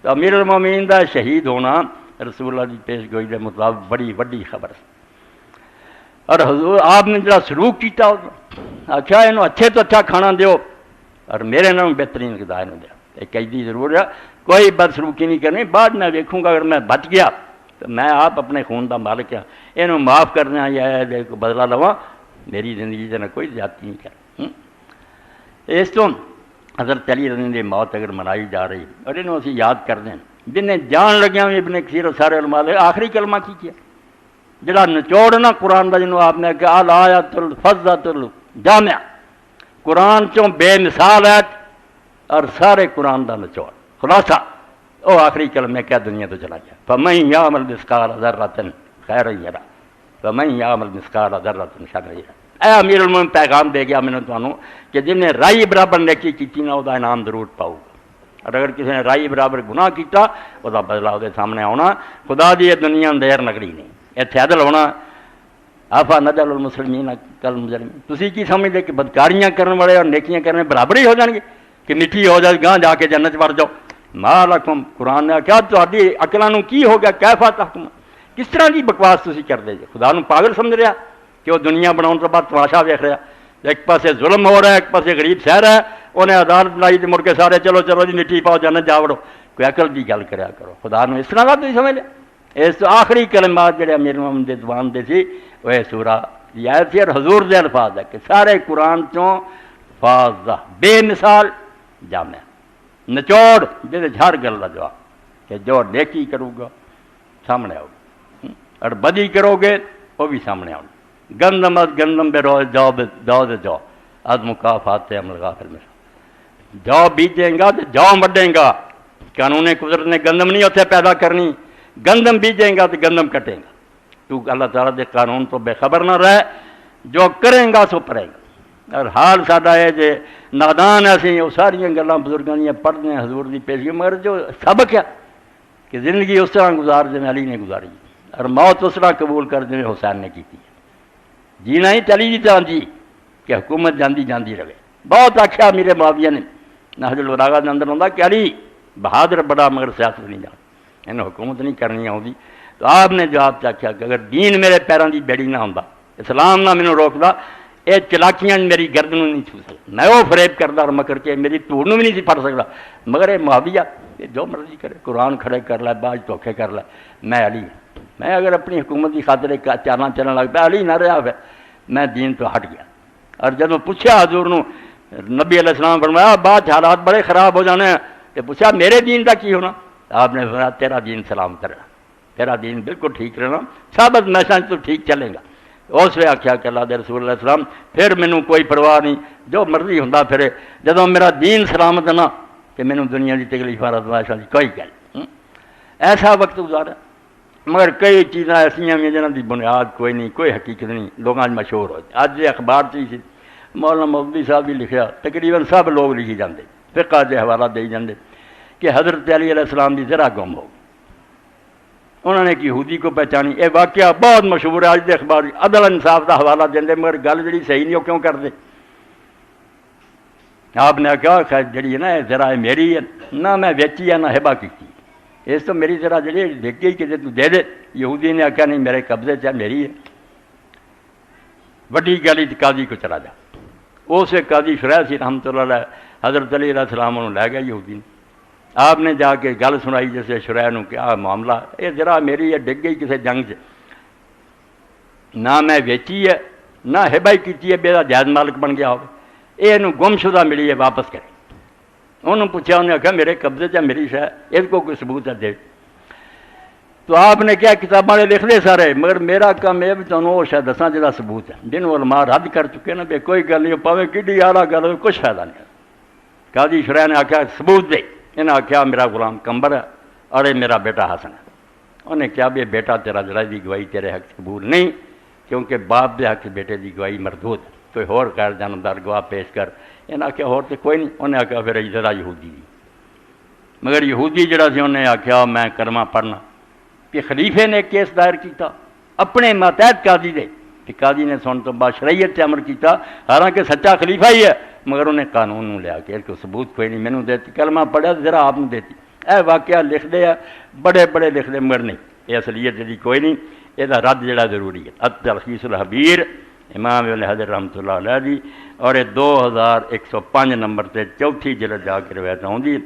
تو امیر المومنین دا شہید ہونا رسول اللہ کی پیش گوئی کے مطابق بڑی وڈی خبر ہے۔ اور حضور آپ نے جڑا سلوک کیتا آخیا یہ اچھے تو اچھا کھانا دیو اور میرے نام بہترین غذا انہوں دیا۔ ایک قیدی ضرور ہے، کوئی بد سلوکی نہیں کرنی، بعد میں ویکھوں گا اگر میں بچ گیا تو میں آپ اپنے خون دا مالک ہاں، یہ معاف کرنا یا بدلہ لواں، میری زندگی سے کوئی زیادتی نہیں کرنا۔ اس تو حضرت علی رضی اللہ موت اگر منائی جا رہی اور انہوں اسی یاد کر دیں جنہیں جان لگیا بھی ابن کثیر اور سارے علماء نے آخری کلمہ کی کیا جڑا نچوڑ نا قرآن کا جنہوں آپ نے کہا الآیۃ الفضۃ الجامع، قرآن چوں بے مثال ہے اور سارے قرآن کا نچوڑ خلاصہ وہ آخری کلمے کیا دنیا تو چلا گیا، فمن یعمل مثقال ذرۃ خیرا یرہ فمن یعمل مثقال ذرۃ شرا یرہ۔ اے امیر المومنین پیغام دے گیا میں نے تمہیں کہ جن نے رائی برابر نیکی کی نا وہ انعام ضرور پاؤ گا، اور اگر کسی نے رائی برابر گناہ کیتا وہ بدلہ وہ سامنے آنا۔ خدا دی یہ دنیا دیر نگری نہیں، اتنے عدل ہونا۔ آفا نجعل المسلمین کالمجرمین، تسی کی سمجھتے کہ بدکاریاں کرنے والے اور نیکیاں کرنے برابر ہی ہو جان گے کہ مٹھی ہو جائے گاں جا کے جنت وڑ جاؤ؟ ما لکم، قرآن نے کیا تہاڈی عقلاں کی ہو گیا کیفا تحکم، کس طرح کی بکواس تسی کرتے جے؟ خدا نو پاگل سمجھ رہا کہ وہ دنیا بناؤن تو بعد تماشا ویکھ رہا، ایک پاسے ظلم ہو رہا ہے ایک پاسے غریب سہ رہا ہے، انہیں عدالت لائی تو مڑ کے سارے چلو چلو جی مٹھی پاؤ جنت جا وڑو۔ کوئی عقل دی گل کریا کرو، خدا نو اس طرح کا تسی سمجھ لیا؟ اس تو آخری کلمات جڑے امیر المومنین دے زبان دے سی وہ سورہ دی آیت سی اور حضور دے الفاظ ہے کہ سارے قرآن چوں فاضہ بے مثال جامع نچوڑ جہد ہر گل کا جواب کہ جو نیکی کرو گا سامنے آؤ گا اور بدی کرو گے وہ بھی سامنے آؤ گا۔ گندم از گندم بے روز جاؤ جاؤ از مکافات عمل غافل میں جاؤ بیجیں گا تو جاؤ وڈیں گا، قانون قدرت نے گندم نہیں اتنے پیدا کرنی، گندم بیجیں گا تو گندم کٹیں گا۔ تو اللہ تعالیٰ دے قانون تو بے خبر نہ رہے، جو کریں گا سو پڑے گا۔ اور حال ساڈا ہے جے نادان اسی وہ ساری گلاں بزرگاں دیاں پڑھتے ہیں حضور دی پیشگی، مگر جو سبق ہے کہ زندگی اس طرح گزار جویں علی نے گزاری اور موت اس طرح قبول کر جویں حسین نے کی جینا ہی چلی جی طرح جی کہ حکومت جاندی جاندی رہے۔ بہت آخیا میرے معاویہ نے نہج البلاغہ کے اندر آتا کہ علی بہادر بڑا مگر سیاست نہیں جان، انہیں حکومت نہیں کرنی آتی۔ تو آپ نے جواب آخیا کہ اگر دین میرے پیروں کی بیڑی نہ ہوں، اسلام نہ مینوں روکدا، یہ چلاکیاں میری گردن نہیں چھو سکتا، میں وہ فریب کردا اور مکر کے میری دھوڑ بھی نہیں سی پڑ سکتا، مگر یہ معاویہ یہ جو مرضی کرے، قرآن کھڑے کر لے باج دھوکھے کر لے، میں علی میں اگر اپنی حکومت کی خاطر چالنا چلن لگ پیا علی نہ رہا پھر میں دین تو ہٹ گیا۔ اور جب پوچھا حضور نو نبی علیہ السلام فرمایا بعد حالات بڑے خراب ہو جانے ہیں، تو پوچھا میرے دین کا کی ہونا؟ آپ نے فرمایا تیرا دین سلامت رہنا، تیرا دین بالکل ٹھیک رہنا، ثابت میسا تو ٹھیک چلے گا۔ اس نے آخیا کہ اللہ دے رسول علیہ السلام پھر مینوں کوئی پرواہ نہیں، جو مرضی ہوندا پھرے، جدوں میرا دین سلامت ہے نا کہ مینوں دنیا کی تکلیفاں رزمائشاں دی کوئی گل۔ ایسا وقت گزارا، مگر کئی چیزاں ایسا بھی جنہاں دی بنیاد کوئی نہیں، کوئی حقیقت نہیں، لوگوں مشہور ہو جائے۔ اج اخبار سی مولانا مودودی صاحب بھی لکھیا، تقریباً سب لوگ لکھی جاندے، فقہ دے حوالہ دے جاندے کہ حضرت علی علیہ السلام دی ذرا گم ہو گئی، انہوں نے ایک یہودی کو پہچانی۔ یہ واقعہ بہت مشہور ہے، اج دے اخبار عدل انصاف دا حوالہ دیں، مگر گل جڑی صحیح نہیں وہ کیوں کر دے؟ آپ نے کہا خیر جڑی ہے نا ذرا میری ہے نہ، میں ویچی ہے نہ ہبا کی، اس تو میری ذرا جڑی دیکھ گئی کہ تو دے دے۔ یہودی نے آخیا نہیں میرے قبضے چ میری ہے۔ وڈی گلی قاضی کو چلا جا، اس قاضی شریح سی رحمۃ اللہ علیہ، حضرت علی علیہ السلام انہوں لے گیا یہودی نے۔ آپ نے جا کے گل سنائی جیسے شریح نو کہ آ معاملہ یہ ذرا میری ہے، ڈگ گئی کسی جنگ سے، نہ میں ویچی ہے نہ ہبائی کی ہے، میرا جائز مالک بن گیا ہوگا، یہ گم شدہ ملی ہے واپس کرے۔ انہوں پوچھا، انہیں آخیا میرے قبضے چ میری شے، اس کو کوئی ثبوت ہے دے۔ تو آپ نے کیا کتاباں والے لکھ دے سارے، مگر میرا کام یہ بھی تمہیں وہ شاید دساں جہاں ثبوت ہے، جنہوں علماء رد کر چکے نا، بے کوئی گل نہیں، پاوے کڈی اعلیٰ گل ہو کچھ فائدہ نہیں۔ قاضی شریح نے آخیا ثبوت دے، انہیں آخیا میرا غلام کمبر ہے اور یہ میرا بیٹا حسن ہے۔ انہیں کیا بھی بیٹا تیرا جڑائی دی گواہی تیرے حق قبول نہیں، کیونکہ باپ دے حق بیٹے دی گواہی مردود، کوئی ہور غیر جانبدار گواہ پیش کر۔ انہیں آخیا ہور تو کوئی نہیں، انہیں آخیا پھر ذرا یہودی دی، مگر یہودی جڑا سی انہیں آخیا میں کلمہ پڑھنا کہ خلیفے نے کیس دائر کیتا اپنے ماتحت قاضی دے، کہ قاضی نے سن تو بعد شریعت سے عمل کیتا، حالانکہ سچا خلیفہ ہی ہے، مگر انہیں قانون نو لیا کہ اس کو ثبوت کوئی نہیں، مینوں دیتی کلمہ پڑھیا ذرا آپ نے دیتی، اے واقعہ لکھتے ہیں بڑے بڑے لکھتے مگر نہیں یہ اصلیت جی کوئی نہیں، یہ رد جڑا ضروری ہے۔ التلخیص الحبیر امام ابن حجر رحمۃ اللہ علیہ دی، اور یہ 2105 نمبر تے چوتھی جلد جا کے روایت آؤندی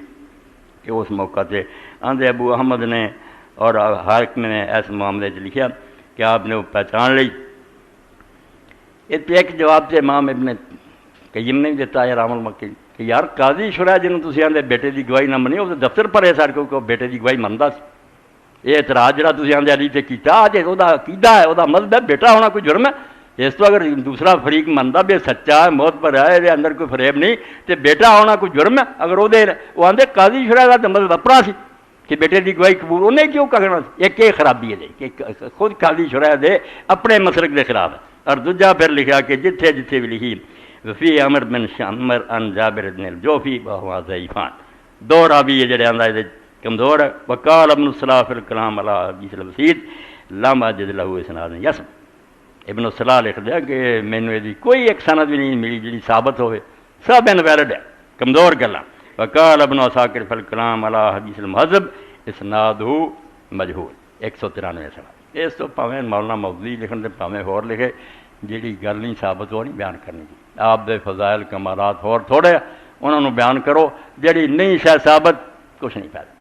کہ اس موقع تے آندے ابو احمد نے اور حاکم نے اس معاملے چ لکھا کہ آپ نے وہ پہچان لی۔ یہ ایک جواب سے امام ابن قیم نے بھی دیتا ہے رحم المکی کہ یار قاضی شرح جنہوں تسی آندے بیٹے دی گواہی نہ منی، وہ دفتر پر ہے سارے کو بیٹے دی گواہی منتا سی۔ یہ اعتراض جڑا تسی آندے علی تے کیتا اج وہ عقیدہ ہے، وہ مذہب ہے، بیٹا ہونا کوئی جرم ہے؟ اس تو اگر دوسرا فریق منتا بھی سچا ہے، موت پر ہے، یہ اندر کوئی فریب نہیں، تو بیٹا ہونا کوئی جرم ہے؟ اگر وہ آندے قاضی شرح کا تو مذہب اپنا سی کہ بیٹے دی گواہی قبول انہیں کیوں کہنا سی؟ ایک یہ خرابی ہے کہ خود قاضی شرح دے اپنے مسلک کے خلاف ہے۔ اور دوجا پھر لکھا کہ جتھے جتھے بھی لکھی وفی عمر بن شامر ان جابر بن الجوفی بہوا ضعیفان، دو راوی ہے جڑے آندا ہے کمزور ہے۔ وقال ابن الصلاح فی الکلام علی حدیث الوسید لم اجد له اسناد یسم، ابن الصلاح لکھ دیا کہ مینوں یہ کوئی ایک سند بھی نہیں ملی جی ثابت ہوئے، سب انویلڈ ہے، کمزور گلاں۔ وقال ابن عساکر فی الکلام علی حدیث المہذب اسنادہ مجہول، 193 سند۔ اس تو پاویں مولانا مودودی لکھن دے پاویں ہور لکھے، جیڑی گل نہیں ثابت ہو نہیں بیان کرنی جی۔ آپ دے فضائل کمالات ہور تھوڑے انہوں بیان کرو، جیڑی نہیں شاید ثابت کچھ نہیں پیدا۔